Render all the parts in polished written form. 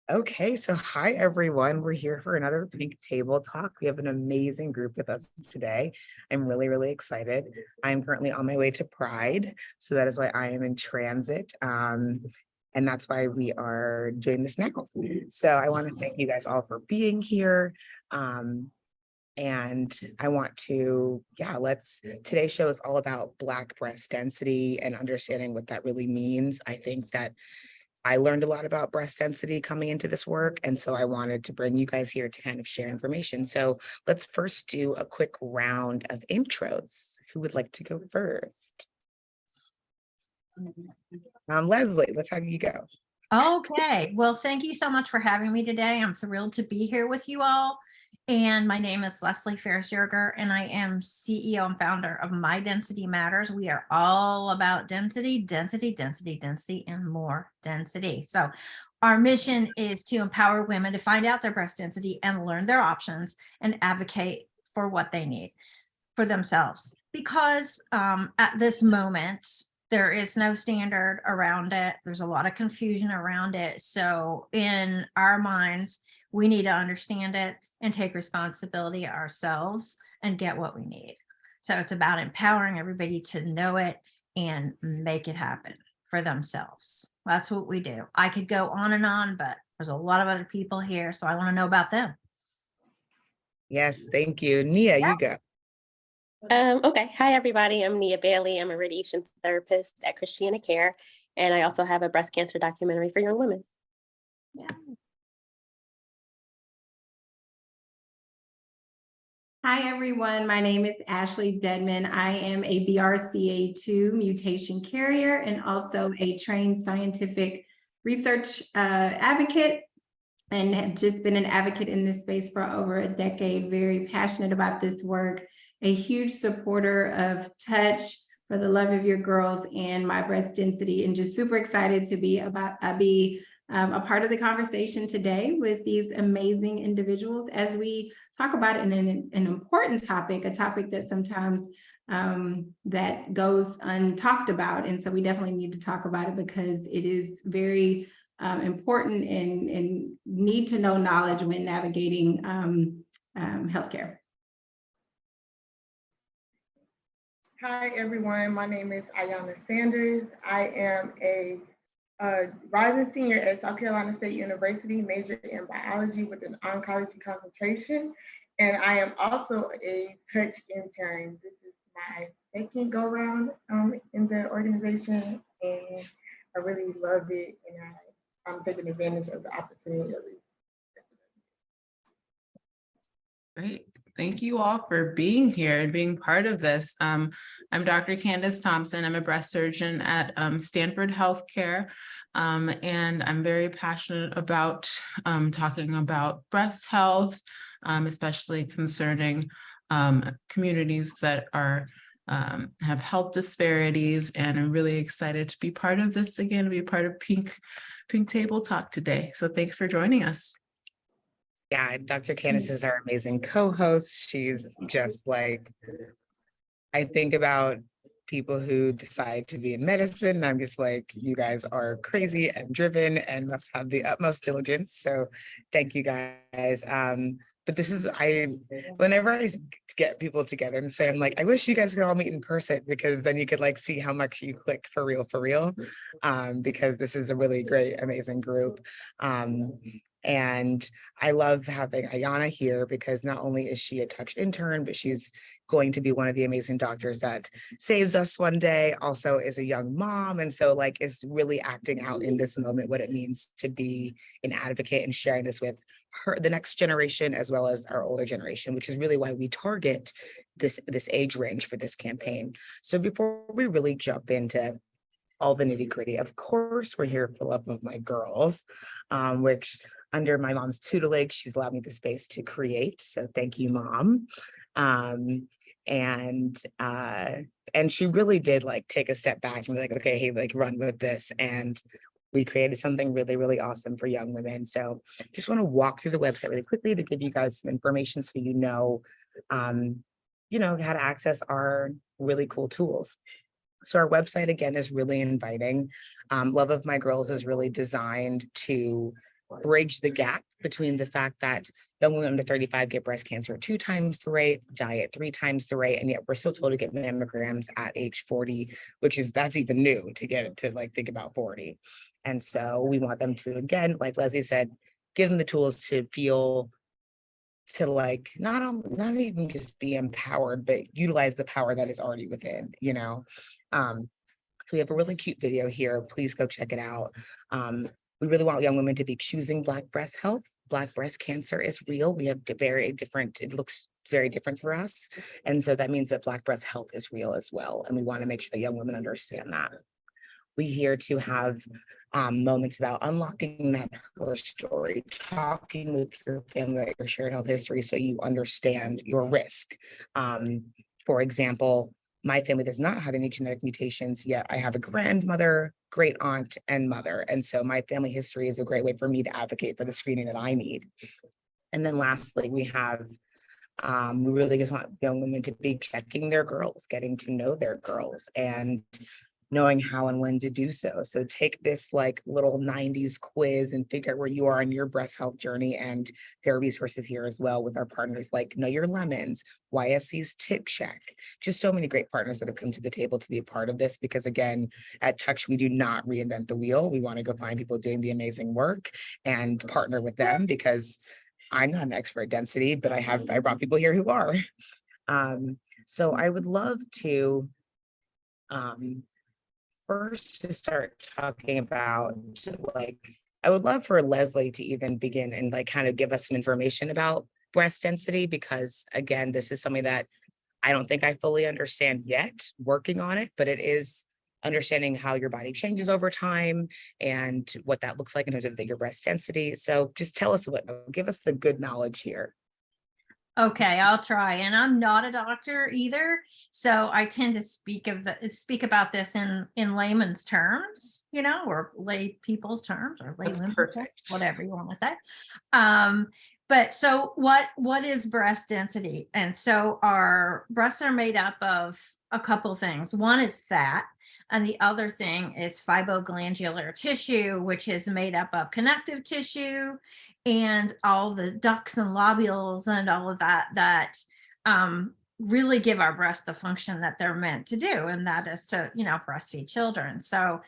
Okay, so hi everyone. We're here for another Pink Table Talk. We have an amazing group with us today. I'm really, really excited. I'm currently on my way to Pride, so that is why I am in transit. And that's why we are doing this now. So I want to thank you guys all for being here. And I want to, today's show is all about Black breast density and understanding what that really means. I think that I learned a lot about breast density coming into this work. And so I wanted to bring you guys here to kind of share information. So let's first do a quick round of intros. Who would like to go first? Leslie, let's have you go. Okay, well, thank you so much for having me today. I'm thrilled to be here with you all. And my name is Leslie Ferris-Yerger, and I am CEO and founder of My Density Matters. We are all about density, density, density, density, and more density. So our mission is to empower women to find out their breast density and learn their options and advocate for what they need for themselves. Because at this moment, there is no standard around it. There's a lot of confusion around it. So in our minds, we need to understand it and take responsibility ourselves and get what we need. So it's about empowering everybody to know it and make it happen for themselves. That's what we do. I could go on, but there's a lot of other people here, so I want to know about them. Yes, thank you. Nia, you go. Okay. Hi, everybody. I'm Nia Bailey. I'm a radiation therapist at Christiana Care, and I also have a breast cancer documentary for young women. Yeah. Hi, everyone. My name is Ashley Dedman. I am a BRCA2 mutation carrier and also a trained scientific research advocate, and have just been an advocate in this space for over a decade. Very passionate about this work, a huge supporter of Touch, For the Love of Your Girls, and My Breast Density, and just super excited to be a part of the conversation today with these amazing individuals as we talk about an important topic, a topic that sometimes that goes untalked about. And so we definitely need to talk about it because it is very important and need to know knowledge when navigating healthcare. Hi, everyone. My name is Ayana Sanders. I am a rising senior at South Carolina State University, majored in biology with an oncology concentration. And I am also a Touch intern. This is my second go round in the organization, and I really love it. And I'm taking advantage of the opportunity of it. Great. Thank you all for being here and being part of this. I'm Dr. Candace Thompson. I'm a breast surgeon at Stanford Healthcare, and I'm very passionate about talking about breast health, especially concerning communities that are have health disparities. And I'm really excited to be part of this again, to be part of Pink Table Talk today. So thanks for joining us. Yeah, Dr. Candace is our amazing co-host. She's just like, I think about people who decide to be in medicine. I'm just like, you guys are crazy and driven and must have the utmost diligence. So thank you guys. But this is, whenever I get people together and say, I'm like, I wish you guys could all meet in person, because then you could like see how much you click for real. Because this is a really great, amazing group. And I love having Ayana here because not only is she a Touch intern, but she's going to be one of the amazing doctors that saves us one day, also is a young mom. And so like is really acting out in this moment what it means to be an advocate and sharing this with the next generation as well as our older generation, which is really why we target this age range for this campaign. So before we really jump into all the nitty gritty, of course, we're here for the love of my girls, which under my mom's tutelage, she's allowed me the space to create. So thank you, Mom. And she really did like take a step back and be like, okay, hey, like run with this. And we created something really, really awesome for young women. So just want to walk through the website really quickly to give you guys some information so you know how to access our really cool tools. So our website, again, is really inviting. Love of My Girls is really designed to bridge the gap between the fact that young women under 35 get breast cancer 2 times the rate, die at 3 times the rate, and yet we're still told to get mammograms at age 40, that's even new to get it to like think about 40. And so we want them to, again, like Leslie said, give them the tools to feel, to like not even just be empowered, but utilize the power that is already within, you know. So we have a really cute video here. Please go check it out. We really want young women to be choosing Black breast health. Black breast cancer is real. We have very different, it looks very different for us. And so that means that Black breast health is real as well. And we want to make sure that young women understand that. We here to have moments about unlocking that her story, talking with your family about your shared health history so you understand your risk. For example, my family does not have any genetic mutations, yet I have a grandmother, great aunt, and mother. And so my family history is a great way for me to advocate for the screening that I need. And then lastly, we have, we really just want young women to be checking their girls, getting to know their girls, and knowing how and when to do so. So take this like little 90s quiz and figure out where you are on your breast health journey. And there are resources here as well with our partners like Know Your Lemons, YSC's Tip Shack, just so many great partners that have come to the table to be a part of this. Because again, at Touch, we do not reinvent the wheel. We want to go find people doing the amazing work and partner with them, because I'm not an expert at density, but I brought people here who are. So I would love to first to start talking about, like, I would love for Leslie to even begin and like kind of give us some information about breast density, because again, this is something that I don't think I fully understand yet, working on it, but it is understanding how your body changes over time and what that looks like in terms of your breast density. So just tell us give us the good knowledge here. Okay, I'll try. And I'm not a doctor either, so I tend to speak about this in layman's terms, you know, or lay people's terms, or That's layman's perfect. terms, whatever you want to say. But so what is breast density? And so our breasts are made up of a couple things. One is fat, and the other thing is fibroglandular tissue, which is made up of connective tissue and all the ducts and lobules and all of that really give our breasts the function that they're meant to do, and that is to, you know, breastfeed children. So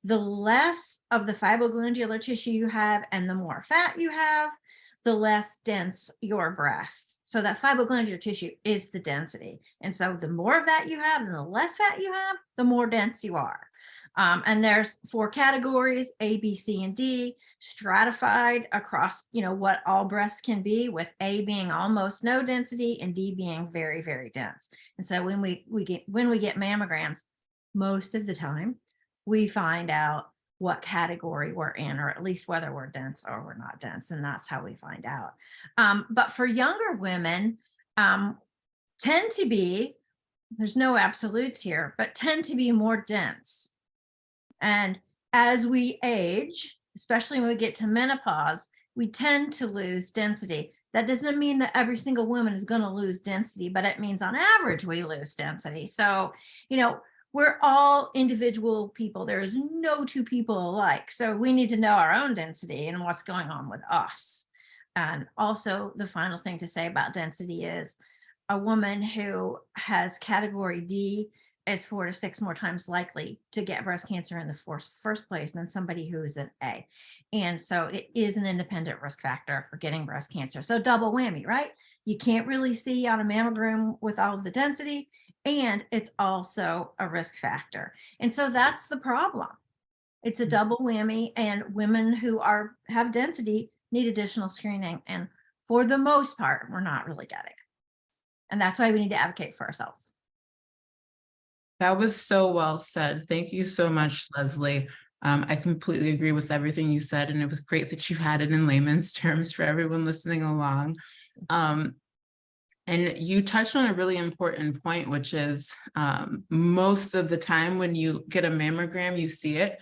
the less of the fibroglandular tissue you have and the more fat you have, the less dense your breast. So that fibroglandular tissue is the density. And so the more of that you have and the less fat you have, the more dense you are. And there's 4 categories, A, B, C, and D, stratified across, you know, what all breasts can be, with A being almost no density and D being very, very dense. And so when we get mammograms, most of the time we find out what category we're in, or at least whether we're dense or we're not dense. And that's how we find out. But for younger women, tend to be, there's no absolutes here, but tend to be more dense. And as we age, especially when we get to menopause, we tend to lose density. That doesn't mean that every single woman is going to lose density, but it means on average we lose density. So, you know, we're all individual people. There is no 2 people alike. So we need to know our own density and what's going on with us. And also the final thing to say about density is a woman who has category D is 4 to 6 more times likely to get breast cancer in the first place than somebody who is an A. And so it is an independent risk factor for getting breast cancer. So double whammy, right? You can't really see on a mammogram with all of the density, and it's also a risk factor. And so that's the problem. It's a double whammy, and women who have density need additional screening. And for the most part, we're not really getting it. And that's why we need to advocate for ourselves. That was so well said. Thank you so much, Leslie. I completely agree with everything you said, and it was great that you had it in layman's terms for everyone listening along. And you touched on a really important point, which is most of the time when you get a mammogram, you see it,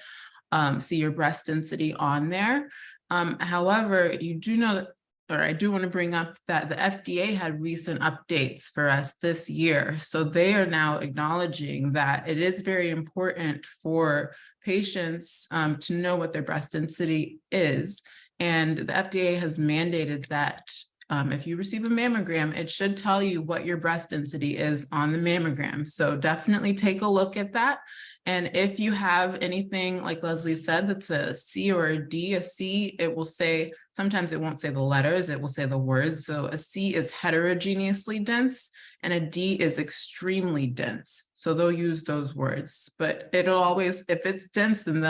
see your breast density on there. However, you do know that, or I do want to bring up that the FDA had recent updates for us this year. So they are now acknowledging that it is very important for patients to know what their breast density is. And the FDA has mandated that if you receive a mammogram, it should tell you what your breast density is on the mammogram. So definitely take a look at that. And if you have anything, like Leslie said, that's a C or a D, a C, it will say, sometimes it won't say the letters, it will say the words. So a C is heterogeneously dense and a D is extremely dense. So they'll use those words, but it'll always, if it's dense, then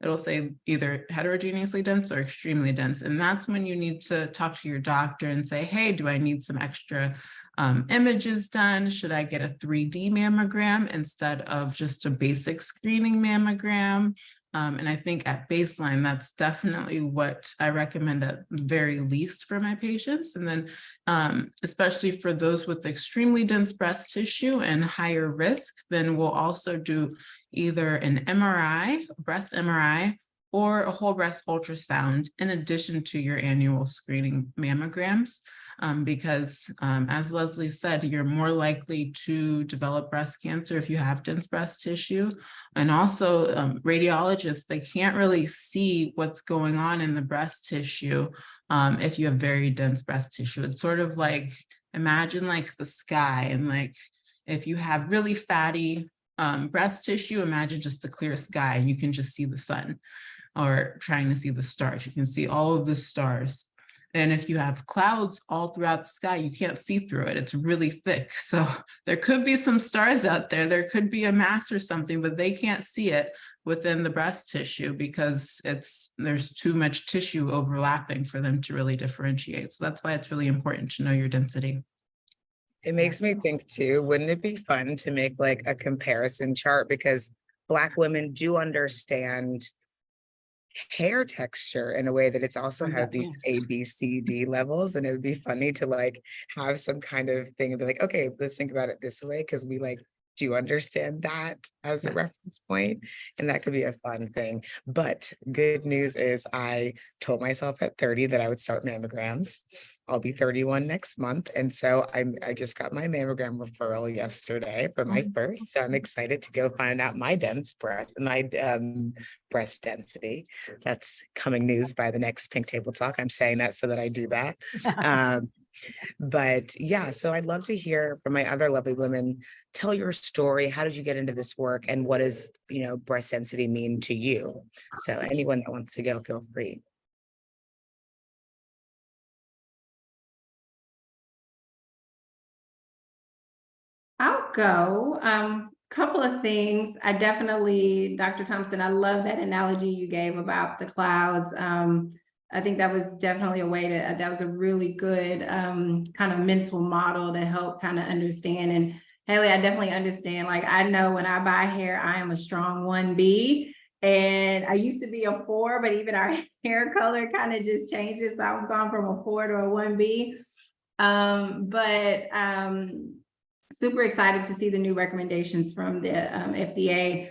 it'll say either heterogeneously dense or extremely dense. And that's when you need to talk to your doctor and say, hey, do I need some extra images done? Should I get a 3D mammogram instead of just a basic screening mammogram? And I think at baseline, that's definitely what I recommend at the very least for my patients. And then especially for those with extremely dense breast tissue and higher risk, then we'll also do either an MRI, breast MRI, or a whole breast ultrasound in addition to your annual screening mammograms. Because as Leslie said, you're more likely to develop breast cancer if you have dense breast tissue. And also radiologists, they can't really see what's going on in the breast tissue if you have very dense breast tissue. It's sort of like, imagine like the sky, and like if you have really fatty breast tissue, imagine just a clear sky and you can just see the sun, or trying to see the stars. You can see all of the stars. And if you have clouds all throughout the sky, you can't see through it. It's really thick. So there could be some stars out there. There could be a mass or something, but they can't see it within the breast tissue because there's too much tissue overlapping for them to really differentiate. So that's why it's really important to know your density. It makes me think too, wouldn't it be fun to make like a comparison chart, because Black women do understand hair texture in a way that it's also has these A, B, C, D levels. And it would be funny to like have some kind of thing and be like, okay, let's think about it this way, because we like do understand that as a reference point, and that could be a fun thing. But good news is I told myself at 30 that I would start mammograms. I'll be 31 next month. And so I just got my mammogram referral yesterday for my first. So I'm excited to go find out my breast density. That's coming news by the next Pink Table Talk. I'm saying that so that I do that. But yeah, so I'd love to hear from my other lovely women. Tell your story. How did you get into this work, and what does, breast density mean to you? So anyone that wants to go, feel free. I'll go. Couple of things. I definitely, Dr. Thompson, I love that analogy you gave about the clouds. I think that was definitely a way to, that was a really good kind of mental model to help kind of understand. And Haley, I definitely understand. Like, I know when I buy hair, I am a strong 1B. And I used to be a 4, but even our hair color kind of just changes. So I've gone from a 4 to a 1B. Super excited to see the new recommendations from the FDA.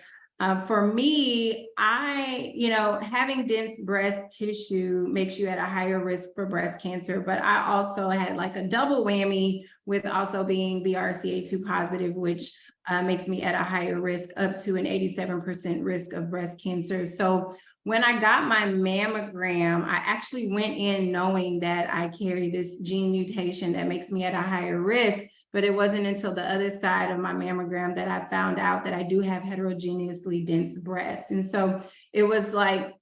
For me, having dense breast tissue makes you at a higher risk for breast cancer, but I also had like a double whammy with also being BRCA2 positive, which makes me at a higher risk, up to an 87% risk of breast cancer. So when I got my mammogram, I actually went in knowing that I carry this gene mutation that makes me at a higher risk. But it wasn't until the other side of my mammogram that I found out that I do have heterogeneously dense breasts. And so it was like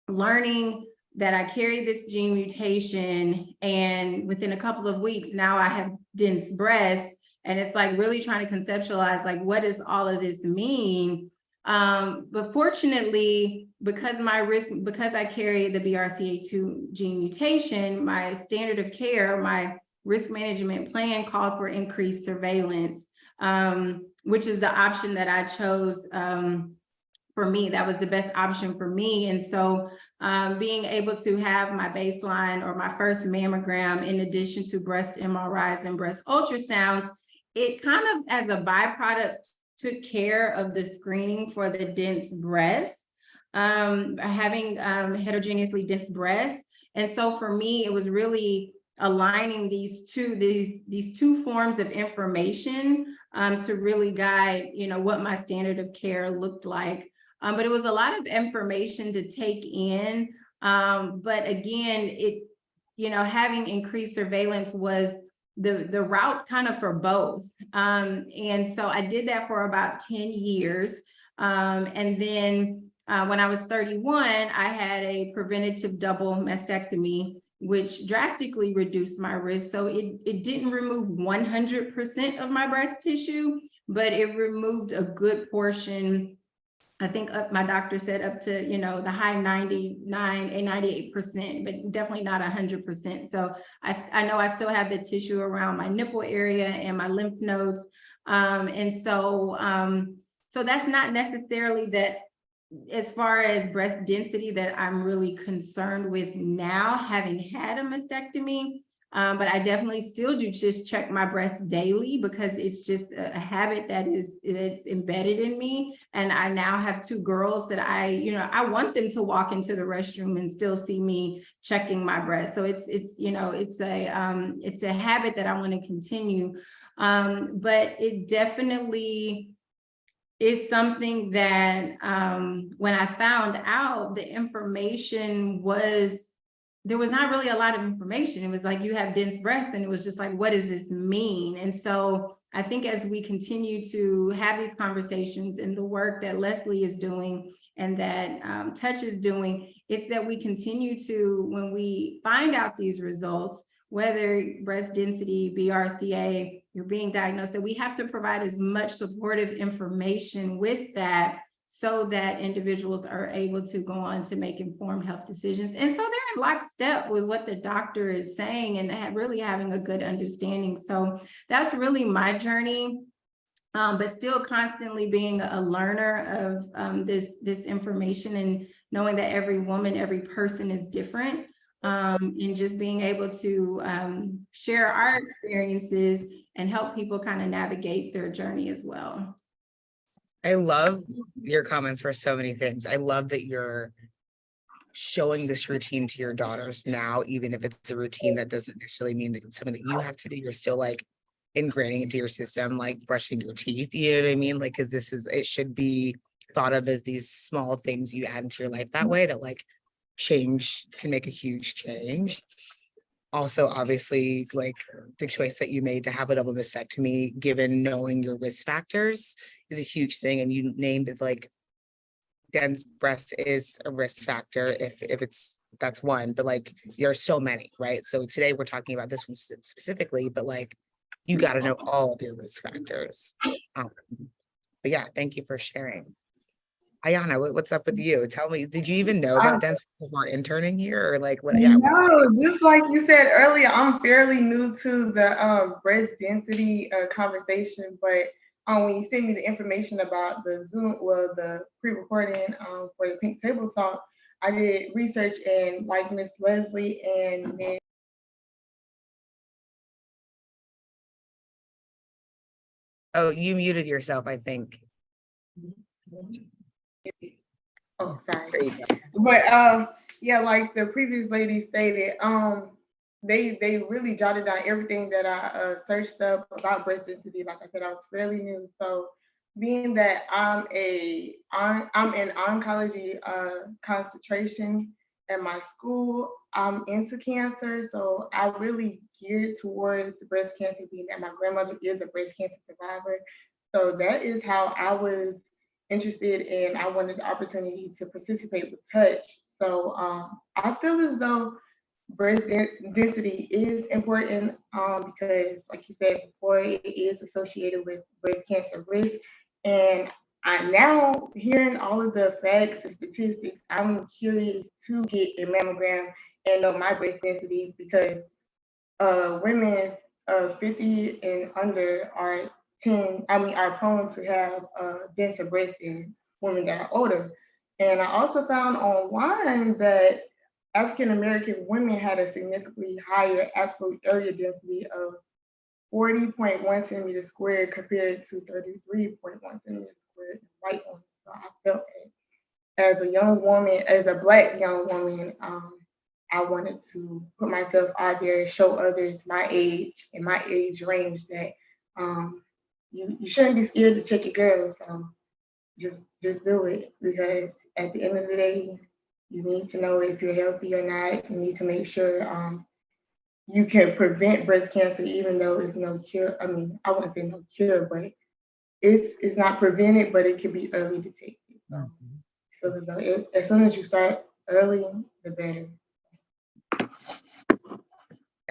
learning that I carry this gene mutation, and within a couple of weeks, now I have dense breasts. And it's like really trying to conceptualize, like, what does all of this mean? But fortunately, because I carry the BRCA2 gene mutation, my standard of care, my risk management plan called for increased surveillance, which is the option that I chose for me. That was the best option for me. And so being able to have my baseline or my first mammogram, in addition to breast MRIs and breast ultrasounds, it kind of, as a byproduct, took care of the screening for the dense breast, having heterogeneously dense breasts. And so for me, it was really aligning these two forms of information to really guide, what my standard of care looked like. But it was a lot of information to take in. But again, having increased surveillance was the route kind of for both. And so I did that for about 10 years. And then when I was 31, I had a preventative double mastectomy, which drastically reduced my risk. So it didn't remove 100% of my breast tissue, but it removed a good portion. I think my doctor said up to, the high 99 and 98%, but definitely not 100%. So I know I still have the tissue around my nipple area and my lymph nodes. And so that's not necessarily that, as far as breast density, that I'm really concerned with now, having had a mastectomy. But I definitely still do just check my breasts daily, because it's just a habit it's embedded in me. And I now have 2 girls that I want them to walk into the restroom and still see me checking my breast. So it's a habit that I want to continue. But it definitely is something that when I found out, the information there was not really a lot of information. It was like, you have dense breasts, and it was just like, what does this mean? And so I think as we continue to have these conversations, and the work that Leslie is doing and that Touch is doing, it's that we continue to, when we find out these results, whether breast density, BRCA, you're being diagnosed, that we have to provide as much supportive information with that, so that individuals are able to go on to make informed health decisions. And so they're in lockstep with what the doctor is saying, and really having a good understanding. So that's really my journey, but still constantly being a learner of this information, and knowing that every woman, every person is different. And just being able to share our experiences and help people kind of navigate their journey as well. I love your comments for so many things. I love that you're showing this routine to your daughters now, even if it's a routine that doesn't necessarily mean that it's something that you have to do. You're still like ingraining into your system, like brushing your teeth, you know what I mean? Like, because it should be thought of as these small things you add into your life that way, that like change can make a huge change. Also, obviously, like the choice that you made to have a double mastectomy, given knowing your risk factors, is a huge thing. And you named it, like, dense breast is a risk factor if that's one, but like there are so many, right? So today we're talking about this one specifically, but like you got to know all of your risk factors. But yeah, thank you for sharing. Ayana, what's up with you? Tell me, did you even know about dense before interning here, or like what? Yeah. No, just like you said earlier, I'm fairly new to the breast density conversation, but when you sent me the information about the Zoom, well, the pre-recording for the Pink Table Talk, I did research, and like Miss Leslie and Miss. Oh, you muted yourself, I think. Oh, sorry. There you go. But yeah, like the previous lady stated, they really jotted down everything that I searched up about breast density. Like I said, I was fairly new, so being that I'm in oncology concentration at my school, I'm into cancer, so I really geared towards breast cancer, being that my grandmother is a breast cancer survivor. So that is how I was interested, and I wanted the opportunity to participate with Touch. So I feel as though breast density is important because, like you said before, it is associated with breast cancer risk. And I now, hearing all of the facts and statistics, I'm curious to get a mammogram and know my breast density, because women 50 and under are prone to have denser breasts than women that are older. And I also found online that African American women had a significantly higher absolute area density of 40.1 centimeters squared compared to 33.1 centimeters squared in white women. So I felt that as a young woman, as a Black young woman, I wanted to put myself out there and show others my age and my age range that you shouldn't be scared to check your girls. Just do it, because at the end of the day, You need to know if you're healthy or not. You need to make sure you can prevent breast cancer, even though it's no cure. I mean, I wouldn't say no cure, but it's not prevented, but it can be early detected. So, feel as though as soon as you start early, the better.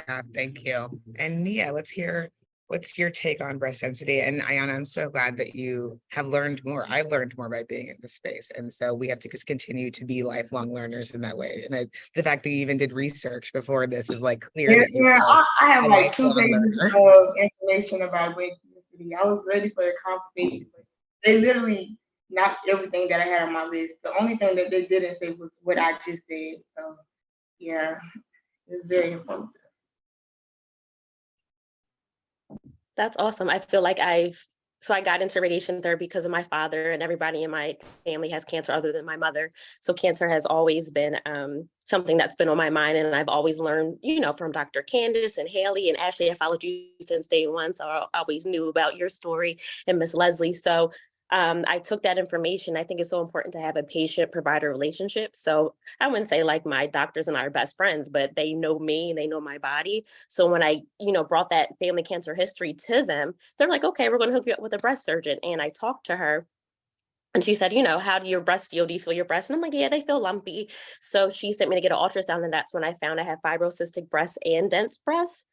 Yeah, thank you. And Nia, let's hear, what's your take on breast density? And Ayana, I'm so glad that you have learned more. I've learned more by being in this space. And so we have to just continue to be lifelong learners in that way. And the fact that you even did research before this is like clear Yeah, that you yeah, are I have a like 2 lifelong pages learner. of information about breast density. I was ready for the conversation, but they literally knocked everything that I had on my list. The only thing that they didn't say was what I just said. So yeah, it's very informative. That's awesome. I feel like I got into radiation therapy because of my father, and everybody in my family has cancer other than my mother. So cancer has always been something that's been on my mind. And I've always learned, from Dr. Candace and Haley and Ashley. I followed you since day one. So I always knew about your story, and Miss Leslie. So I took that information. I think it's so important to have a patient-provider relationship. So I wouldn't say like my doctors and I are best friends, but they know me, they know my body. So when I, brought that family cancer history to them, they're like, okay, we're going to hook you up with a breast surgeon. And I talked to her, and she said, how do your breasts feel? Do you feel your breasts? And I'm like, yeah, they feel lumpy. So she sent me to get an ultrasound, and that's when I found I have fibrocystic breasts and dense breasts.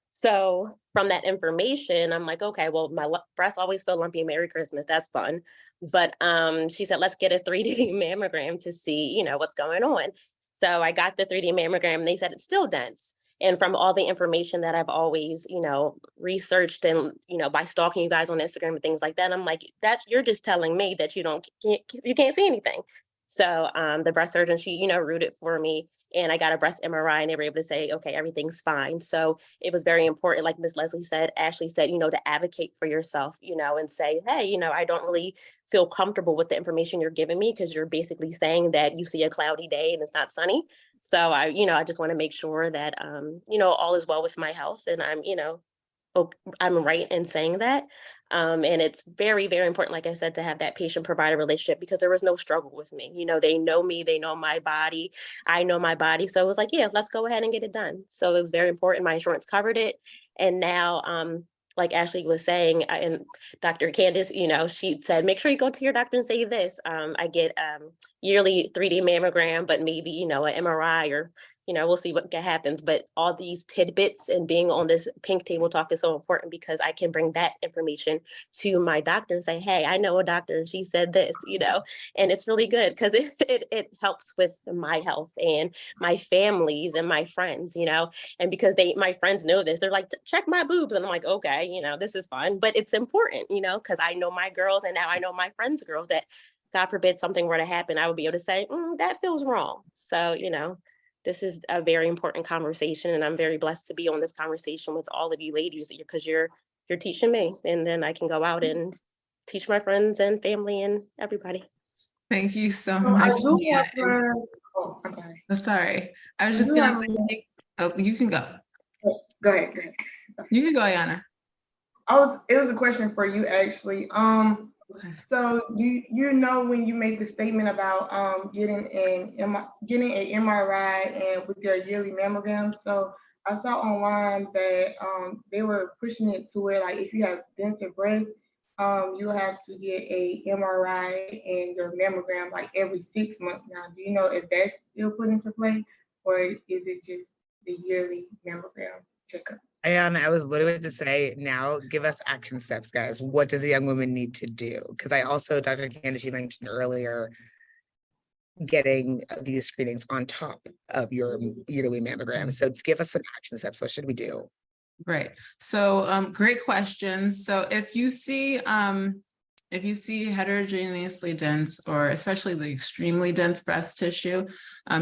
So from that information, I'm like, okay, well, my breasts always feel lumpy. Merry Christmas. That's fun. But she said, let's get a 3D mammogram to see, what's going on. So I got the 3D mammogram, and they said it's still dense. And from all the information that I've always, researched and, by stalking you guys on Instagram and things like that, I'm like, you're just telling me that you can't see anything. So the breast surgeon, she, rooted for me, and I got a breast MRI, and they were able to say, okay, everything's fine. So it was very important, like Miss Leslie said, Ashley said, to advocate for yourself, and say, hey, I don't really feel comfortable with the information you're giving me, because you're basically saying that you see a cloudy day and it's not sunny. So I just want to make sure that, all is well with my health, and I'm right in saying that. And it's very, very important, like I said, to have that patient-provider relationship, because there was no struggle with me. They know me, they know my body, I know my body. So it was like, yeah, let's go ahead and get it done. So it was very important. My insurance covered it. And now, like Ashley was saying, and Dr. Candace, she said, make sure you go to your doctor and say this. I get yearly 3D mammogram, but maybe, an MRI, or we'll see what happens. But all these tidbits and being on this pink table talk is so important, because I can bring that information to my doctor and say, hey, I know a doctor and she said this, and it's really good, because it helps with my health and my families and my friends, and because my friends know this, they're like, check my boobs. And I'm like, okay, this is fun, but it's important, because I know my girls, and now I know my friends' girls, that God forbid something were to happen, I would be able to say, that feels wrong. So, this is a very important conversation, and I'm very blessed to be on this conversation with all of you ladies, because you're teaching me, and then I can go out and teach my friends and family and everybody. Thank you so So I much. do Nia. have my, oh, I'm sorry. Sorry, I was I just do gonna have say, oh, you can go. Go ahead, go ahead. You can go, Ayana. It was a question for you, actually. Okay. So when you make the statement about getting an MRI and with their yearly mammogram. So I saw online that they were pushing it to where, like, if you have denser breasts, you have to get a MRI and your mammogram like every 6 months now. Do you know if that's still put into play, or is it just the yearly mammogram checkup? Ayana, I was literally about to say, now give us action steps, guys. What does a young woman need to do? Because I also, Dr. Candace, you mentioned earlier, getting these screenings on top of your yearly mammogram. So give us some action steps. What should we do? Right. So great question. So if you see heterogeneously dense, or especially the extremely dense breast tissue,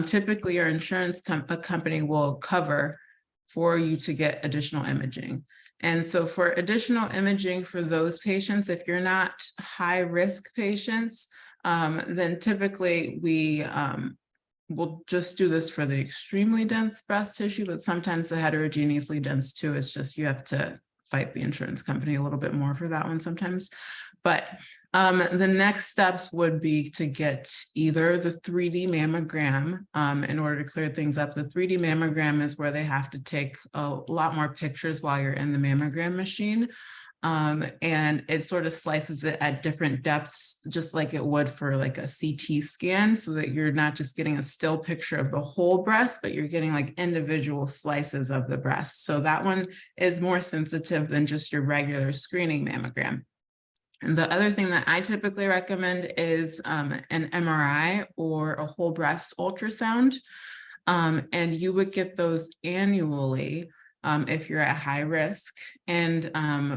typically your insurance company will cover for you to get additional imaging. And so for additional imaging for those patients, if you're not high risk patients, then typically we we'll just do this for the extremely dense breast tissue, but sometimes the heterogeneously dense too. It's just you have to fight the insurance company a little bit more for that one sometimes. But the next steps would be to get either the 3D mammogram in order to clear things up. The 3D mammogram is where they have to take a lot more pictures while you're in the mammogram machine. And it sort of slices it at different depths, just like it would for like a CT scan, so that you're not just getting a still picture of the whole breast, but you're getting like individual slices of the breast. So that one is more sensitive than just your regular screening mammogram. And the other thing that I typically recommend is an MRI or a whole breast ultrasound. And you would get those annually if you're at high risk. And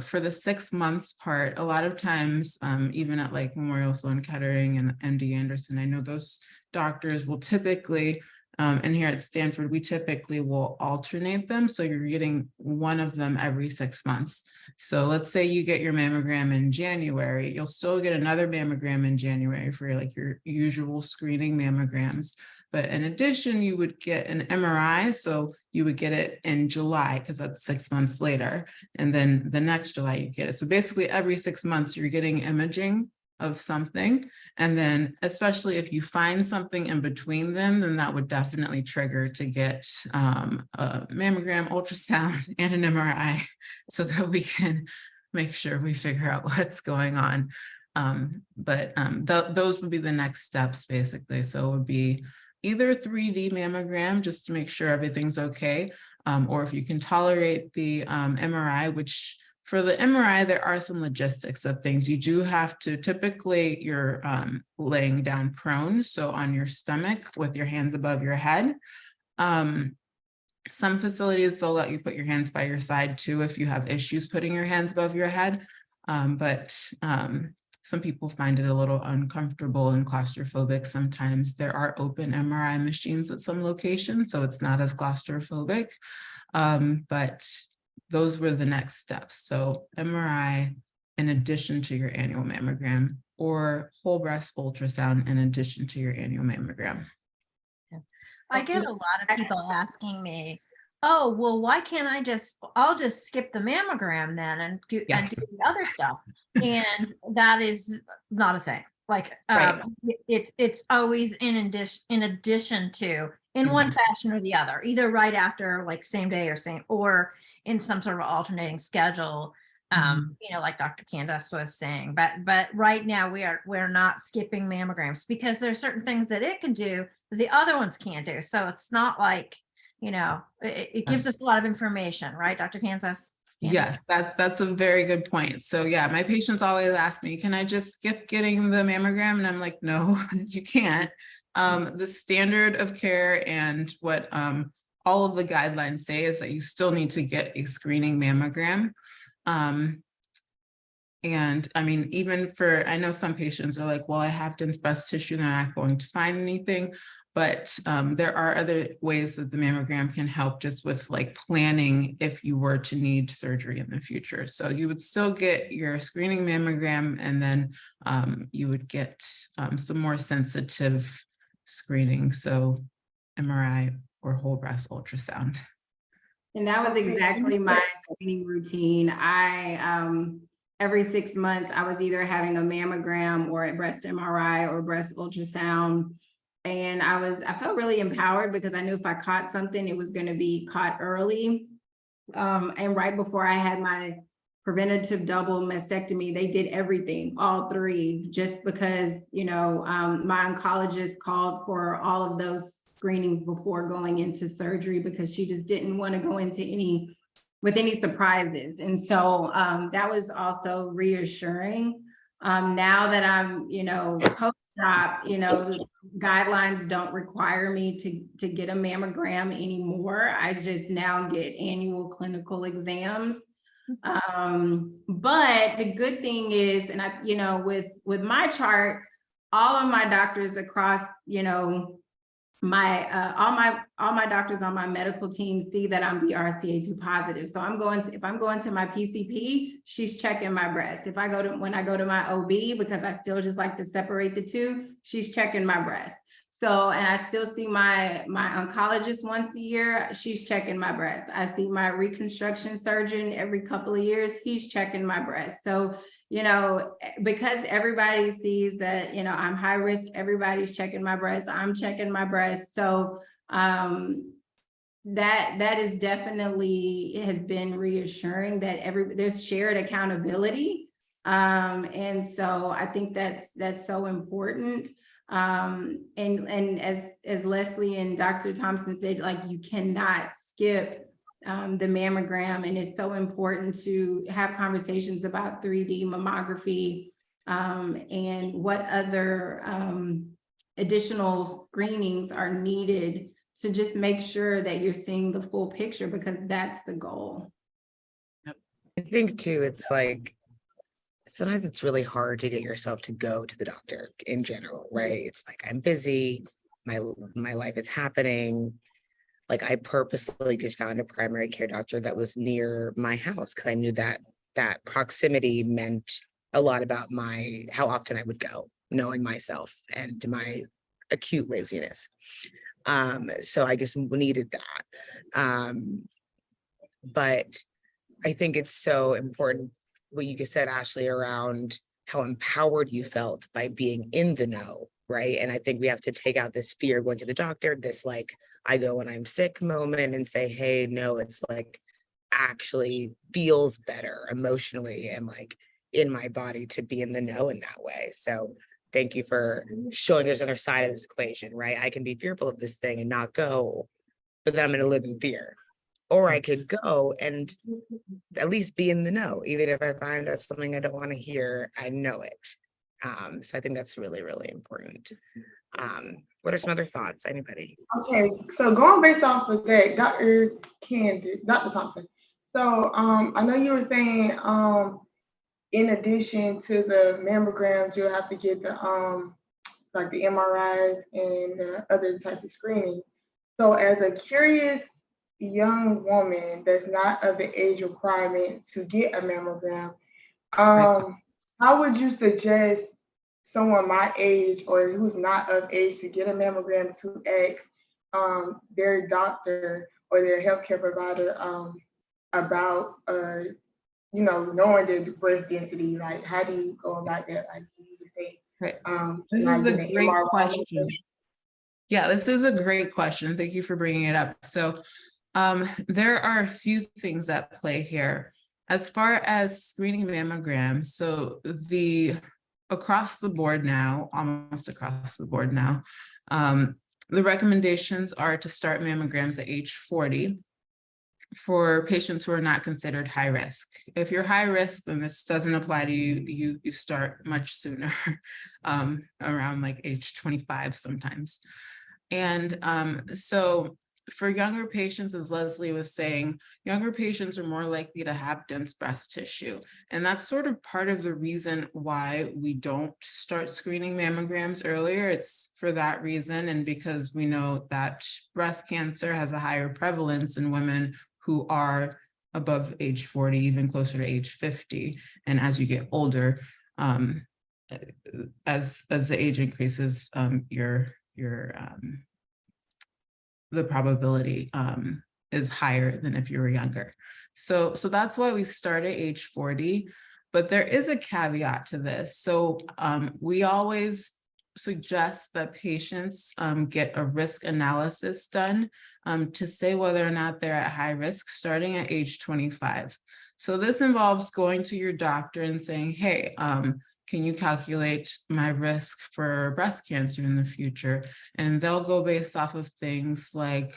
for the 6 months part, a lot of times, even at like Memorial Sloan Kettering and MD Anderson, I know those doctors will typically, and here at Stanford, we typically will alternate them. So you're getting one of them every 6 months. So let's say you get your mammogram in January, you'll still get another mammogram in January for like your usual screening mammograms. But in addition, you would get an MRI. So you would get it in July because that's 6 months later. And then the next July you get it. So basically every 6 months you're getting imaging of something. And then especially if you find something in between them, then that would definitely trigger to get a mammogram, ultrasound, and an MRI so that we can make sure we figure out what's going on. Those would be the next steps basically. So it would be either 3D mammogram just to make sure everything's okay, or if you can tolerate the MRI, which for the MRI, there are some logistics of things. You do have to, typically you're laying down prone, so on your stomach with your hands above your head. Some facilities, they'll let you put your hands by your side too if you have issues putting your hands above your head. Some people find it a little uncomfortable and claustrophobic sometimes. There are open MRI machines at some locations, so it's not as claustrophobic, but those were the next steps. So MRI in addition to your annual mammogram, or whole breast ultrasound in addition to your annual mammogram. I get a lot of people asking me, oh, well, why can't I'll just skip the mammogram then and do the other stuff. And that is not a thing. Like, Right. it's always in addition to, in one fashion or the other, either right after, like same day or in some sort of alternating schedule. Like Dr. Candace was saying, but right now we're not skipping mammograms because there's certain things that it can do that the other ones can't do. So it's not like, it gives us a lot of information, right, Dr. Candace? Yes, that's a very good point. So yeah, my patients always ask me, can I just skip getting the mammogram? And I'm like, no, you can't. The standard of care and what all of the guidelines say is that you still need to get a screening mammogram. And I mean, I know some patients are like, well, I have dense breast tissue, they're not going to find anything. But there are other ways that the mammogram can help just with like planning if you were to need surgery in the future. So you would still get your screening mammogram, and then you would get some more sensitive screening. So MRI or whole breast ultrasound. And that was exactly my screening routine. Every 6 months, I was either having a mammogram or a breast MRI or breast ultrasound. And I felt really empowered because I knew if I caught something, it was going to be caught early. And right before I had my preventative double mastectomy, they did everything, all three, just because, my oncologist called for all of those screenings before going into surgery because she just didn't want to go into any surprises. And so that was also reassuring. Now that I'm, post-op, guidelines don't require me to get a mammogram anymore. I just now get annual clinical exams. But the good thing is, and with my chart, all of my doctors across, all my doctors on my medical team see that I'm BRCA2 positive. So if I'm going to my PCP, she's checking my breast. When I go to my OB, because I still just like to separate the two, she's checking my breast. So, and I still see my oncologist once a year, she's checking my breast. I see my reconstruction surgeon every couple of years, he's checking my breast. So, you know, because everybody sees that, you know, I'm high risk, everybody's checking my breast, I'm checking my breast. So that is definitely has been reassuring that there's shared accountability. And so I think that's so important. And as Leslie and Dr. Thompson said, like, you cannot skip the mammogram, and it's so important to have conversations about 3D mammography and what other additional screenings are needed to just make sure that you're seeing the full picture, because that's the goal. I think too, it's like, sometimes it's really hard to get yourself to go to the doctor in general, right? It's like, I'm busy, my life is happening. Like, I purposely just found a primary care doctor that was near my house because I knew that that proximity meant a lot about how often I would go, knowing myself and my acute laziness. So I just needed that. But I think it's so important what you just said, Ashley, around how empowered you felt by being in the know, right? And I think we have to take out this fear of going to the doctor, this like, I go when I'm sick moment, and say, hey, no, it's like actually feels better emotionally and like in my body to be in the know in that way. So thank you for showing there's another side of this equation, right? I can be fearful of this thing and not go, but then I'm going to live in fear. Or I could go and at least be in the know, even if I find out something I don't want to hear, I know it. So I think that's really, really important. What are some other thoughts? Anybody? Okay, so going based off of that, Dr. Thompson. So I know you were saying in addition to the mammograms, you'll have to get the like the MRIs and the other types of screening. So as a curious young woman that's not of the age requirement to get a mammogram, how would you suggest someone my age or who's not of age to get a mammogram to ask their doctor or their healthcare provider about you know, knowing the breast density? Like, how do you go about that? Like, do you just say This is a great question. MRI? Yeah, this is a great question. Thank you for bringing it up. So there are a few things at play here. As far as screening mammograms, so across the board now, almost across the board now, the recommendations are to start mammograms at age 40 for patients who are not considered high risk. If you're high risk, then this doesn't apply to you. You start much sooner, around like age 25 sometimes. And so for younger patients, as Leslie was saying, younger patients are more likely to have dense breast tissue. And that's sort of part of the reason why we don't start screening mammograms earlier. It's for that reason, and because we know that breast cancer has a higher prevalence in women who are above age 40, even closer to age 50. And as you get older, as the age increases, the probability is higher than if you were younger. So that's why we start at age 40, but there is a caveat to this. So we always suggest that patients get a risk analysis done to say whether or not they're at high risk starting at age 25. So this involves going to your doctor and saying, hey, can you calculate my risk for breast cancer in the future? And they'll go based off of things like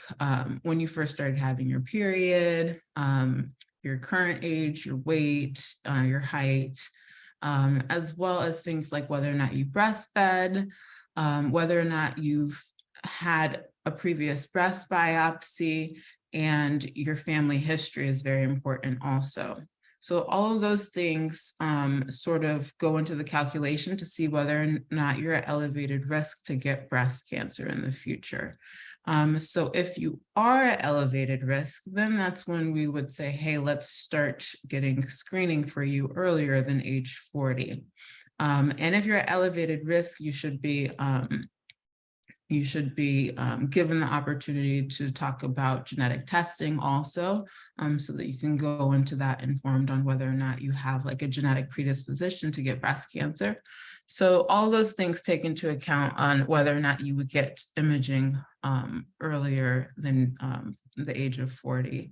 when you first started having your period, your current age, your weight, your height, as well as things like whether or not you breastfed, whether or not you've had a previous breast biopsy, and your family history is very important also. So all of those things sort of go into the calculation to see whether or not you're at elevated risk to get breast cancer in the future. So if you are at elevated risk, then that's when we would say, hey, let's start getting screening for you earlier than age 40. And if you're at elevated risk, you should be you should be given the opportunity to talk about genetic testing also, so that you can go into that informed on whether or not you have like a genetic predisposition to get breast cancer. So all those things take into account on whether or not you would get imaging earlier than the age of 40.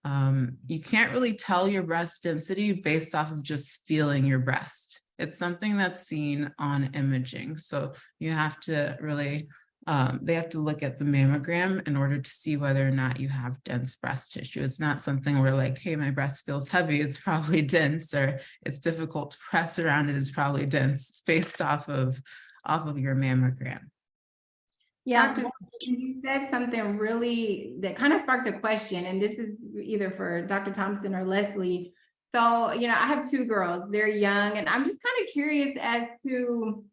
You can't really tell your breast density based off of just feeling your breast. It's something that's seen on imaging. So you have to really, they have to look at the mammogram in order to see whether or not you have dense breast tissue. It's not something where like, hey, my breast feels heavy, it's probably dense, or it's difficult to press around it, it's probably dense. It's based off of your mammogram. Yeah, Dr. You said something really that kind of sparked a question, and this is either for Dr. Thompson or Leslie. So, you know, I have two girls, they're young, and I'm just kind of curious as to,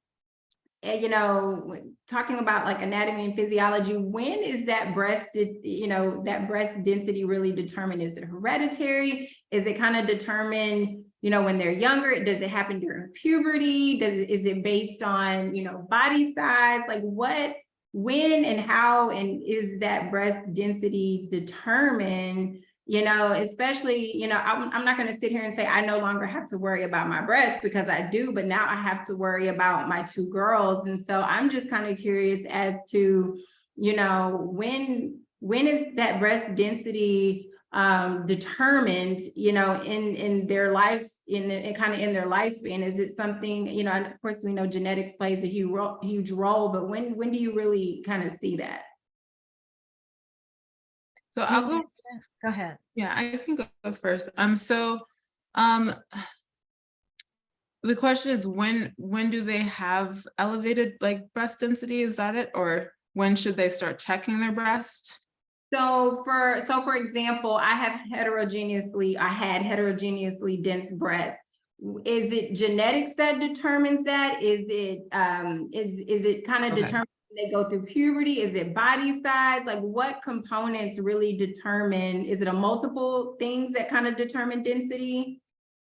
you know, talking about like anatomy and physiology, when is that that breast density really determined? Is it hereditary? Is it kind of determined, you know, when they're younger? Does it happen during puberty? Is it based on, you know, body size? Like when and how and is that breast density determined? You know, especially, you know, I'm not going to sit here and say I no longer have to worry about my breast, because I do, but now I have to worry about my two girls. And so I'm just kind of curious as to, you know, when is that breast density determined, you know, in their lives, in kind of in their lifespan? Is it something, you know, and of course we know genetics plays a huge role, but when do you really kind of see that? So I'll go. go ahead. Yeah, I can go first. The question is when do they have elevated like breast density? Is that it? Or when should they start checking their breast? So for example, I had heterogeneously dense breasts. Is it genetics that determines that? Is it kind of Okay. determined when they go through puberty? Is it body size? Like what components really determine? Is it a multiple things that kind of determine density?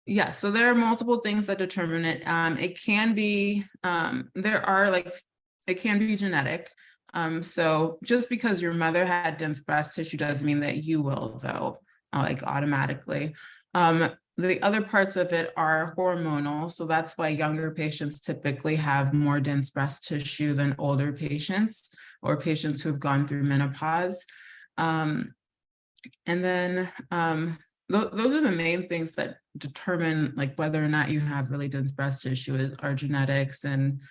Yeah, so there are multiple things that determine it. It can be, it can be genetic. So just because your mother had dense breast tissue doesn't mean that you will, though, like automatically. The other parts of it are hormonal. So that's why younger patients typically have more dense breast tissue than older patients or patients who have gone through menopause. And then those are the main things that determine like whether or not you have really dense breast tissue are genetics and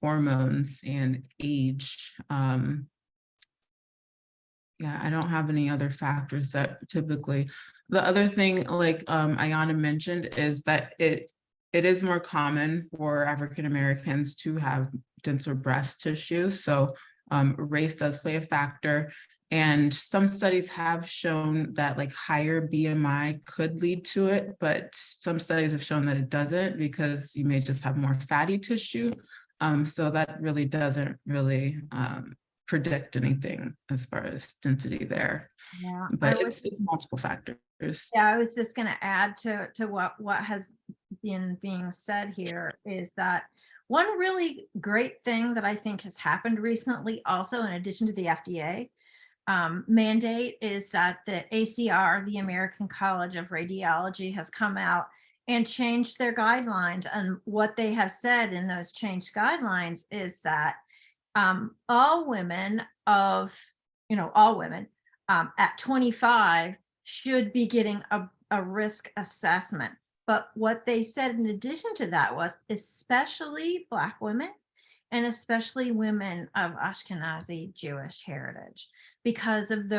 hormones and age. Yeah, I don't have any other factors that typically. The other thing, like Ayana mentioned, is that it is more common for African Americans to have denser breast tissue. So race does play a factor. And some studies have shown that like higher BMI could lead to it, but some studies have shown that it doesn't because you may just have more fatty tissue. So that really doesn't really predict anything as far as density there. Yeah, But it's multiple factors. yeah, I was just going to add to what has been being said here is that one really great thing that I think has happened recently, also in addition to the FDA mandate, is that the ACR, the American College of Radiology, has come out and changed their guidelines. And what they have said in those changed guidelines is that all women at 25 should be getting a risk assessment. But what they said in addition to that was especially Black women and especially women of Ashkenazi Jewish heritage, because of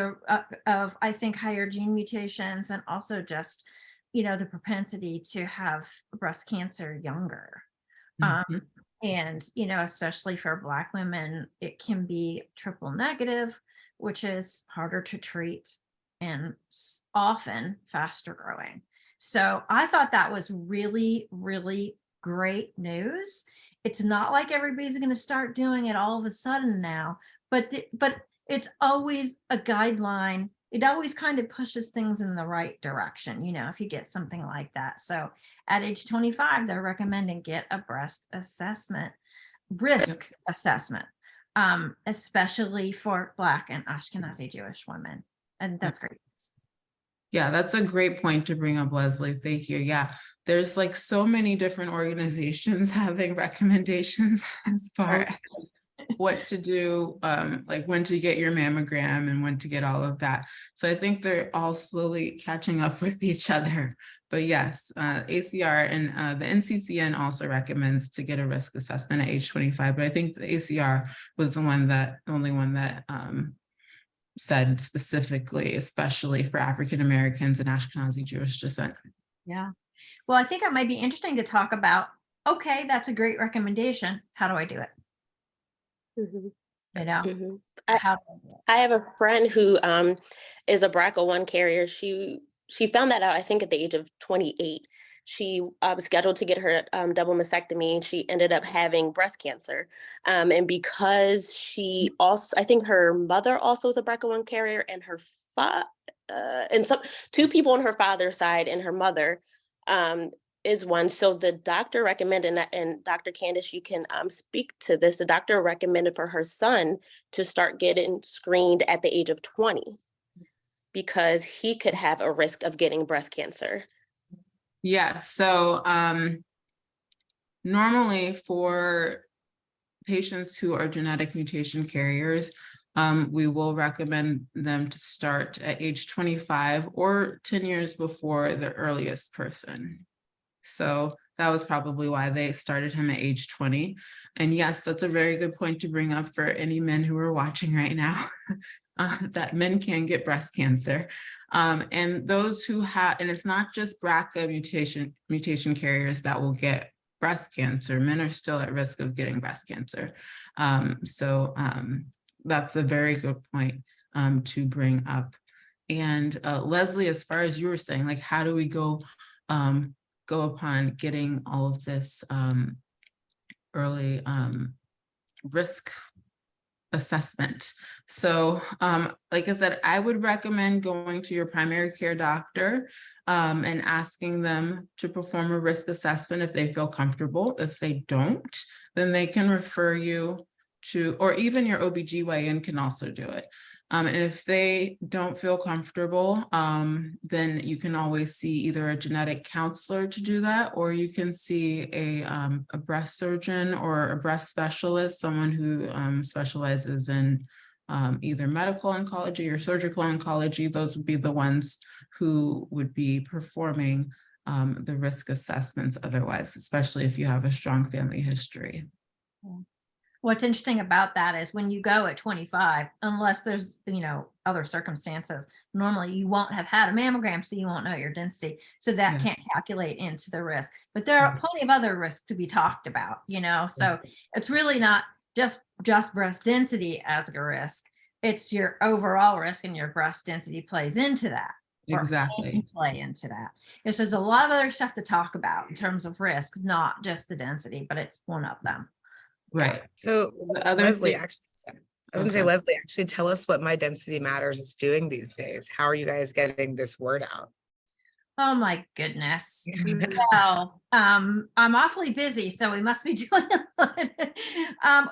I think higher gene mutations and also just, you know, the propensity to have breast cancer younger. Mhm. And, you know, especially for Black women, it can be triple negative, which is harder to treat and often faster growing. So I thought that was really, really great news. It's not like everybody's going to start doing it all of a sudden now, but it's always a guideline. It always kind of pushes things in the right direction, you know, if you get something like that. So at age 25, they're recommending get a breast assessment, risk assessment. especially for Black and Ashkenazi Jewish women. And that's great. Yeah, that's a great point to bring up, Leslie. Thank you. Yeah, there's like so many different organizations having recommendations as far as what to do, like when to get your mammogram and when to get all of that. So I think they're all slowly catching up with each other. But yes, ACR and the NCCN also recommends to get a risk assessment at age 25. But I think the ACR was the only one that said specifically, especially for African Americans and Ashkenazi Jewish descent. Yeah. Well, I think it might be interesting to talk about, okay, that's a great recommendation. How do I do it? Mhm. You know, Mhm. how do I do it? I have a friend who is a BRCA1 carrier. She found that out, I think, at the age of 28. She was scheduled to get her double mastectomy, and she ended up having breast cancer. And because she also, I think her mother also is a BRCA1 carrier, and her and some two people on her father's side, and her mother is one. So the doctor recommended, and Dr. Candace, you can speak to this. The doctor recommended for her son to start getting screened at the age of 20 because he could have a risk of getting breast cancer. Yeah, so normally for patients who are genetic mutation carriers, we will recommend them to start at age 25 or 10 years before the earliest person. So that was probably why they started him at age 20. And yes, that's a very good point to bring up for any men who are watching right now, that men can get breast cancer. And those who have, and it's not just BRCA mutation carriers that will get breast cancer. Men are still at risk of getting breast cancer. So that's a very good point to bring up. And Leslie, as far as you were saying, like, how do we go upon getting all of this early risk assessment? So like I said, I would recommend going to your primary care doctor and asking them to perform a risk assessment if they feel comfortable. If they don't, then they can refer you to, or even your OBGYN can also do it. And if they don't feel comfortable, then you can always see either a genetic counselor to do that, or you can see a breast surgeon or a breast specialist, someone who specializes in either medical oncology or surgical oncology. Those would be the ones who would be performing the risk assessments otherwise, especially if you have a strong family history. What's interesting about that is when you go at 25, unless there's, other circumstances, normally you won't have had a mammogram, so you won't know your density. So that can't calculate into the risk. But there are plenty of other risks to be talked about, so it's really not just breast density as a risk. It's your overall risk, and your breast density plays into that. Exactly. Play into that. There's a lot of other stuff to talk about in terms of risk, not just the density, but it's one of them. Right. So The other Leslie, thing- actually, I was gonna say, Leslie, actually tell us what My Density Matters is doing these days. How are you guys getting this word out? Oh my goodness. Well, I'm awfully busy, so we must be doing it.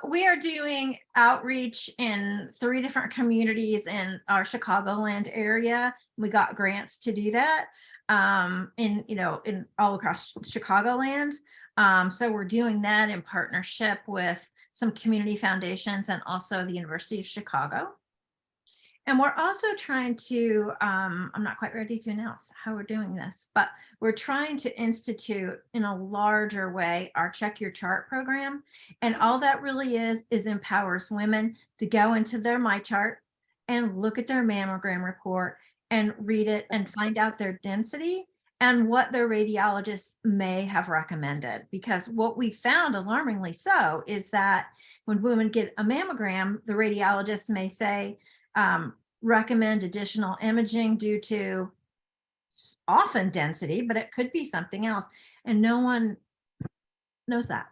We are doing outreach in 3 different communities in our Chicagoland area. We got grants to do that in all across Chicagoland. So we're doing that in partnership with some community foundations and also the University of Chicago. And we're also trying to, I'm not quite ready to announce how we're doing this, but we're trying to institute in a larger way our Check Your Chart program. And all that really is empowers women to go into their MyChart and look at their mammogram report and read it and find out their density and what their radiologist may have recommended. Because what we found, alarmingly so, is that when women get a mammogram, the radiologist may say, recommend additional imaging due to often density, but it could be something else. And no one knows that.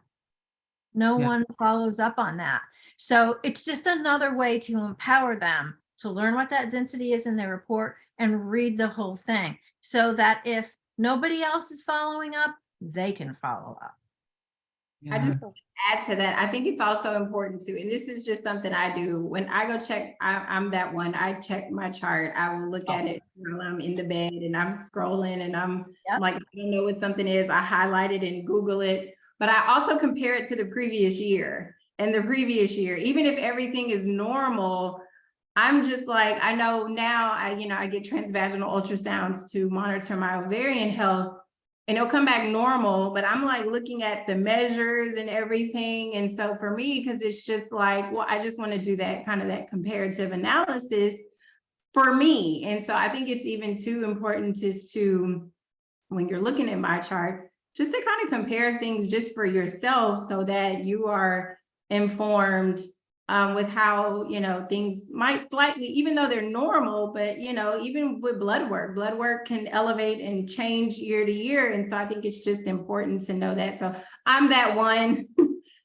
No one follows up on that. So it's just another way to empower them to learn what that density is in their report and read the whole thing, so that if nobody else is following up, they can follow up. I Yeah. just want to add to that. I think it's also important too, and this is just something I do when I go check. I'm that one. I check my chart. I will look at it while I'm in the bed and I'm scrolling and I'm Yep. like, I don't know what something is. I highlight it and Google it, but I also compare it to the previous year and the previous year. Even if everything is normal, I'm just like, I know now I get transvaginal ultrasounds to monitor my ovarian health. And it'll come back normal, but I'm like looking at the measures and everything. And so for me, because it's just like, well, I just want to do that kind of that comparative analysis for me. And so I think it's even too important just to, when you're looking at my chart, just to kind of compare things just for yourself so that you are informed with how, things might slightly, even though they're normal, but, even with blood work can elevate and change year to year. And so I think it's just important to know that. So I'm that one,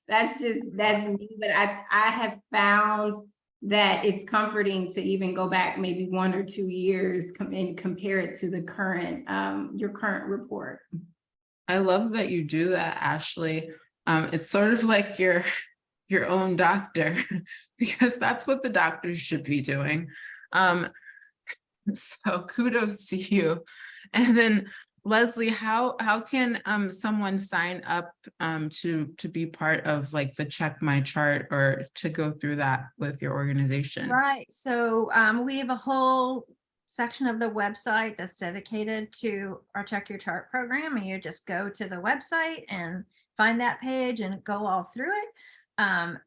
that's me, but I have found that it's comforting to even go back maybe 1 or 2 years and compare it to the current, your current report. I love that you do that, Ashley. It's sort of like your own doctor, because that's what the doctors should be doing. So kudos to you. And then Leslie, how can someone sign up to be part of like the Check My Chart or to go through that with your organization? Right. So we have a whole section of the website that's dedicated to our Check Your Chart program, and you just go to the website and find that page and go all through it. Can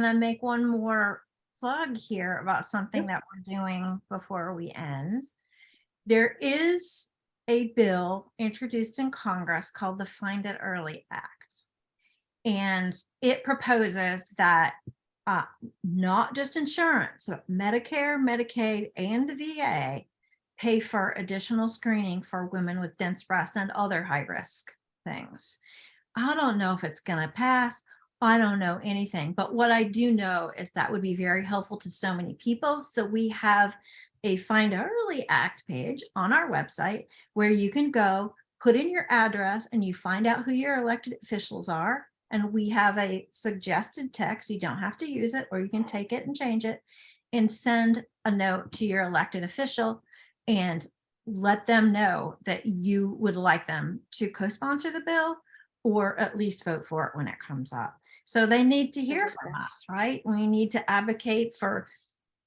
I make one more plug here about something that we're doing before we end? There is a bill introduced in Congress called the Find It Early Act. And it proposes that not just insurance, but Medicare, Medicaid, and the VA pay for additional screening for women with dense breasts and other high-risk things. I don't know if it's going to pass. I don't know anything, but what I do know is that would be very helpful to so many people. So we have a Find Early Act page on our website where you can go, put in your address, and you find out who your elected officials are. And we have a suggested text. You don't have to use it, or you can take it and change it and send a note to your elected official and let them know that you would like them to co-sponsor the bill or at least vote for it when it comes up. So they need to hear from us, right? We need to advocate for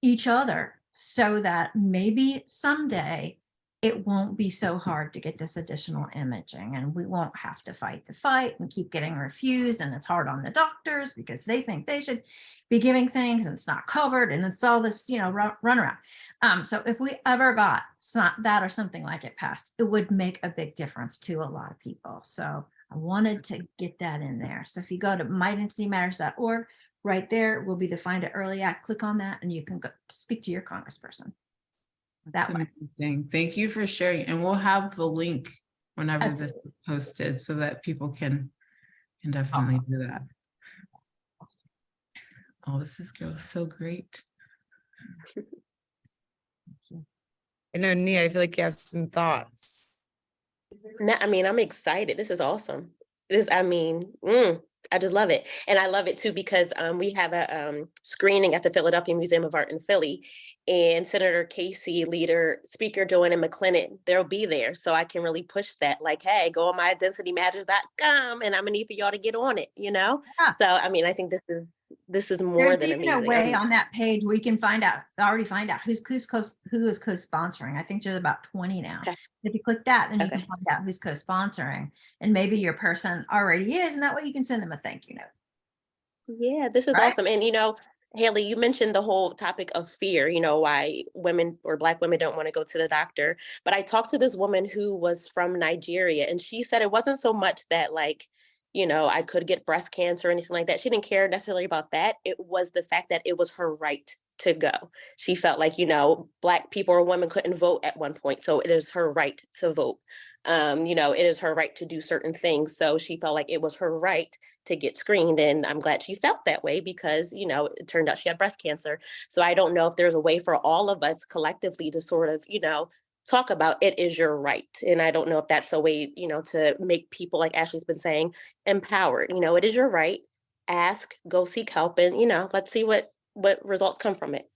each other so that maybe someday it won't be so hard to get this additional imaging and we won't have to fight the fight and keep getting refused. And it's hard on the doctors because they think they should be giving things and it's not covered and it's all this, run around. So if we ever got that or something like it passed, it would make a big difference to a lot of people. So I wanted to get that in there. So if you go to mydensitymatters.org, right there will be the Find It Early Act. Click on that and you can go speak to your congressperson. That's amazing. Thank you for sharing. And we'll have the link whenever this is posted so that people can definitely do that. Oh, this is so great. I know, Nia, I feel like you have some thoughts. I'm excited. This is awesome. I just love it. And I love it too, because we have a screening at the Philadelphia Museum of Art in Philly, and Senator Casey, Speaker Joanna McClellan, they'll be there. So I can really push that, like, hey, go on myidentitymatters.com and I'm gonna need for y'all to get on it, Yeah. So, I think this is more than amazing. There's even a way on that page where you can already find out who is co-sponsoring. I think there's about 20 now. Okay. If you click that, then you can find out who's co-sponsoring, and maybe your person already is, and that way you can send them a thank you note. Yeah, this is awesome. And, Haley, you mentioned the whole topic of fear, why women or Black women don't want to go to the doctor. But I talked to this woman who was from Nigeria, and she said it wasn't so much that, like, I could get breast cancer or anything like that. She didn't care necessarily about that. It was the fact that it was her right to go. She felt like, Black people or women couldn't vote at one point. So it is her right to vote. It is her right to do certain things. So she felt like it was her right to get screened. And I'm glad she felt that way because, it turned out she had breast cancer. So I don't know if there's a way for all of us collectively to sort of, talk about it is your right. And I don't know if that's a way, to make people, like Ashley's been saying, empowered. It is your right. Ask, go seek help, and let's see what results come from it.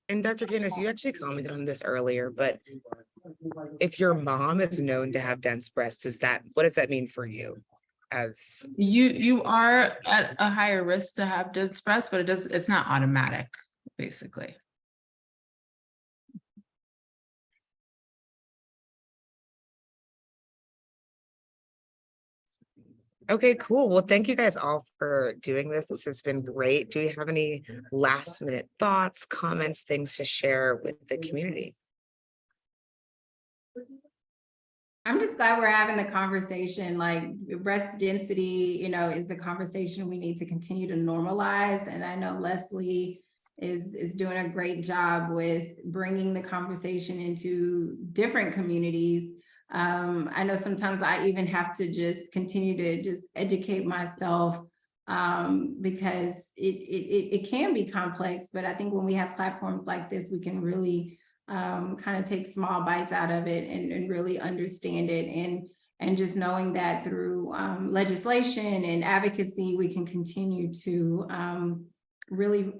And Dr. Candace, you actually commented on this earlier, but if your mom is known to have dense breasts, what does that mean for you? As You are at a higher risk to have dense breasts, but it's not automatic, basically. Okay, cool. Well, thank you guys all for doing this. This has been great. Do you have any last minute thoughts, comments, things to share with the community? I'm just glad we're having the conversation. Like, breast density, is the conversation we need to continue to normalize. And I know Leslie is doing a great job with bringing the conversation into different communities. I know sometimes I even have to just continue to just educate myself, because it can be complex, but I think when we have platforms like this, we can really kind of take small bites out of it and really understand it. And just knowing that through legislation and advocacy, we can continue to really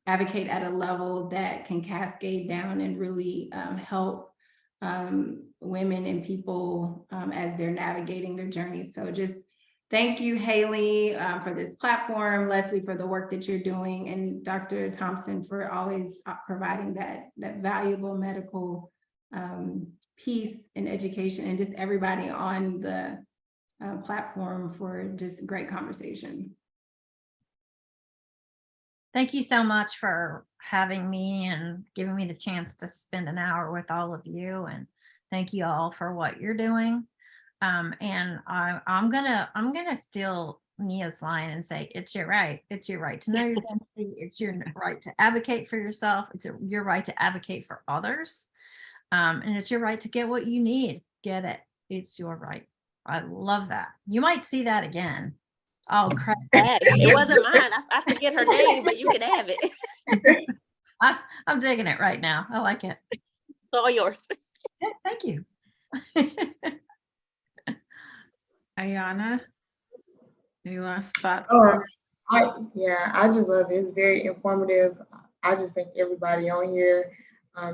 advocate at a level that can cascade down and really help women and people as they're navigating their journeys. So just thank you, Haley, for this platform, Leslie, for the work that you're doing, and Dr. Thompson for always providing that valuable medical piece and education, and just everybody on the platform for just great conversation. Thank you so much for having me and giving me the chance to spend an hour with all of you. And thank you all for what you're doing. And I'm gonna steal Nia's line and say, it's your right. It's your right to know your density. It's your right to advocate for yourself. It's your right to advocate for others. And it's your right to get what you need. Get it. It's your right. I love that. You might see that again. Oh, crap. It wasn't mine. I forget her name, but you can have it. I'm digging it right now. I like it. It's all yours. Yeah, thank you. Ayana, any last thoughts? Oh, I just love it. It's very informative. I just thank everybody on here.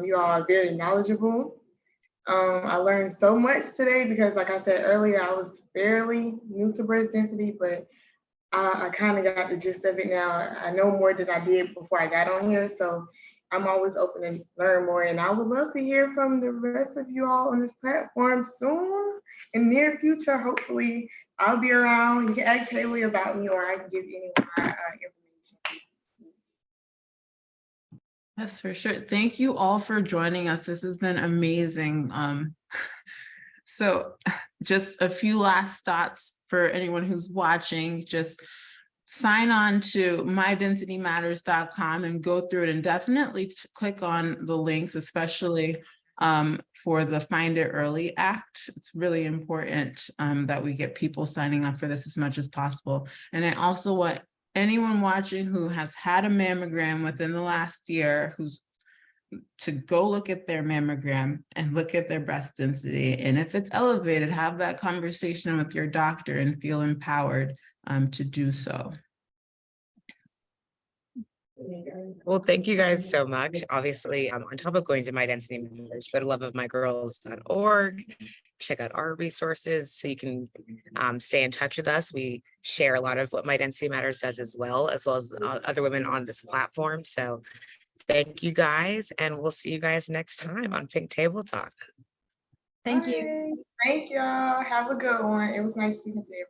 You all are very knowledgeable. I learned so much today because, like I said earlier, I was fairly new to breast density, but I kind of got the gist of it now. I know more than I did before I got on here, so I'm always open to learn more. And I would love to hear from the rest of you all on this platform soon, in near future. Hopefully, I'll be around. You can ask Haley about me, or I can give anyone my information. Yes, for sure. Thank you all for joining us. This has been amazing. So just a few last thoughts for anyone who's watching. Just sign on to mydensitymatters.com and go through it, and definitely click on the links, especially for the Find It Early Act. It's really important that we get people signing up for this as much as possible. And I also want anyone watching who has had a mammogram within the last year to go look at their mammogram and look at their breast density. And if it's elevated, have that conversation with your doctor and feel empowered to do so. Well, thank you guys so much. Obviously, on top of going to My Density Matters, go to loveofmygirls.org, check out our resources so you can stay in touch with us. We share a lot of what My Density Matters does as well as other women on this platform. So thank you guys, and we'll see you guys next time on Pink Table Talk. Thank you. Bye. Thank y'all. Have a good one. It was nice speaking to you.